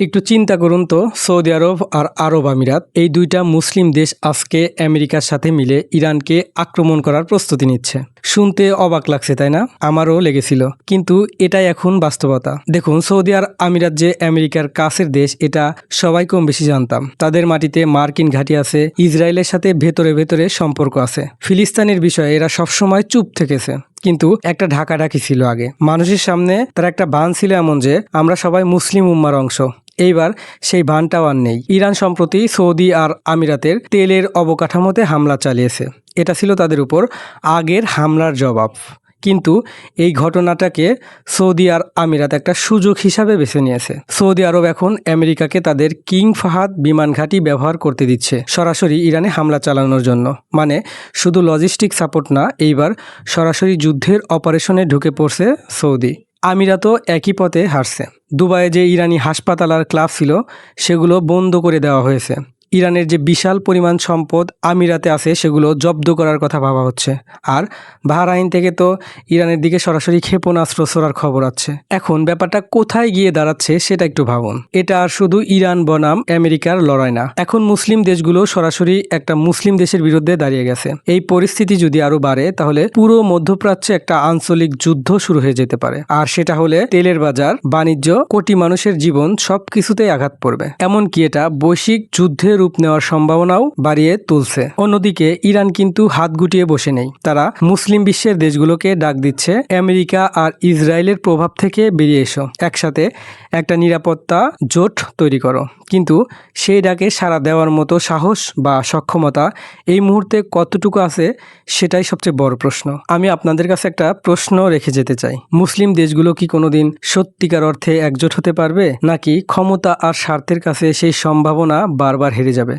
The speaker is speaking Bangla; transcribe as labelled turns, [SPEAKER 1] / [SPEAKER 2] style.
[SPEAKER 1] একটু চিন্তা করুন তো, সৌদি আরব আর আরব আমিরাত এই দুইটা মুসলিম দেশ আজকে আমেরিকার সাথে মিলে ইরানকে আক্রমণ করার প্রস্তুতি নিচ্ছে। শুনতে অবাক লাগছে তাই না? আমারও লেগেছিল, কিন্তু এটাই এখন বাস্তবতা। দেখুন, সৌদি আর আমিরাত যে আমেরিকার কাছের দেশ এটা সবাই কম বেশি জানতাম। তাদের মাটিতে মার্কিন ঘাঁটি আছে, ইসরায়েলের সাথে ভেতরে ভেতরে সম্পর্ক আছে। ফিলিস্তিনের বিষয়ে এরা সবসময় চুপ থেকেছে, কিন্তু একটা ঢাকাঢাকি ছিল আগে। মানুষের সামনে তার একটা বান ছিল এমন যে আমরা সবাই মুসলিম উম্মার অংশ। এইবার সেই ভানটাও আর নেই। ইরান সম্প্রতি সৌদি আর আমিরাতের তেলের অবকাঠামোতে হামলা চালিয়েছে। এটা ছিল তাদের উপর আগের হামলার জবাব। কিন্তু এই ঘটনাটাকে সৌদি আর আমিরাত একটা সুযোগ হিসাবে বেছে নিয়েছে। সৌদি আরব এখন আমেরিকাকে তাদের কিং ফাহাদ বিমান ঘাঁটি ব্যবহার করতে দিচ্ছে সরাসরি ইরানে হামলা চালানোর জন্য। মানে শুধু লজিস্টিক সাপোর্ট না, এইবার সরাসরি যুদ্ধের অপারেশনে ঢুকে পড়ছে সৌদি। আমিরাতও একই পথে হারছে। দুবাইয়ে যে ইরানি হাসপাতাল আর ক্লাব ছিল সেগুলো বন্ধ করে দেওয়া হয়েছে। ইরানের যে বিশাল পরিমাণ সম্পদ আমিরাতে আছে সেগুলো জব্দ করার কথা ভাবা হচ্ছে। আর বাহরাইন থেকে তো ইরানের দিকে সরাসরি ক্ষেপণাস্ত্র ছোড়ার খবর আছে। এখন ব্যাপারটা কোথায় গিয়ে দাঁড়াচ্ছে সেটা একটু ভাবুন। এটা আর শুধু ইরান বনাম আমেরিকার লড়াই না, এখন মুসলিম দেশগুলো সরাসরি একটা মুসলিম দেশের বিরুদ্ধে দাঁড়িয়ে গেছে। এই পরিস্থিতি যদি আরো বাড়ে তাহলে পুরো মধ্যপ্রাচ্যে একটা আঞ্চলিক যুদ্ধ শুরু হয়ে যেতে পারে। আর সেটা হলে তেলের বাজার, বাণিজ্য, কোটি মানুষের জীবন সবকিছুতেই আঘাত পড়বে। এমনকি এটা বৈশ্বিক যুদ্ধের রূপ নেওয়ার সম্ভাবনাও বাড়িয়ে তুলছে। অন্যদিকে ইরান কিন্তু হাত গুটিয়ে বসে নেই। তারা মুসলিম বিশ্বের দেশগুলোকে ডাক দিচ্ছে, আমেরিকা আর ইসরায়েলের প্রভাব থেকে বেরিয়ে এসো, একসাথে একটা নিরাপত্তা জোট তৈরি করো। কিন্তু সেই ডাকে সাড়া দেওয়ার মতো সাহস বা সক্ষমতা এই মুহূর্তে কতটুকু আছে সেটাই সবচেয়ে বড় প্রশ্ন। আমি আপনাদের কাছে একটা প্রশ্ন রেখে যেতে চাই। মুসলিম দেশগুলো কি কোনোদিন সত্যিকার অর্থে একজোট হতে পারবে, নাকি ক্ষমতা আর স্বার্থের কাছে সেই সম্ভাবনা বারবার হেরে যাবে?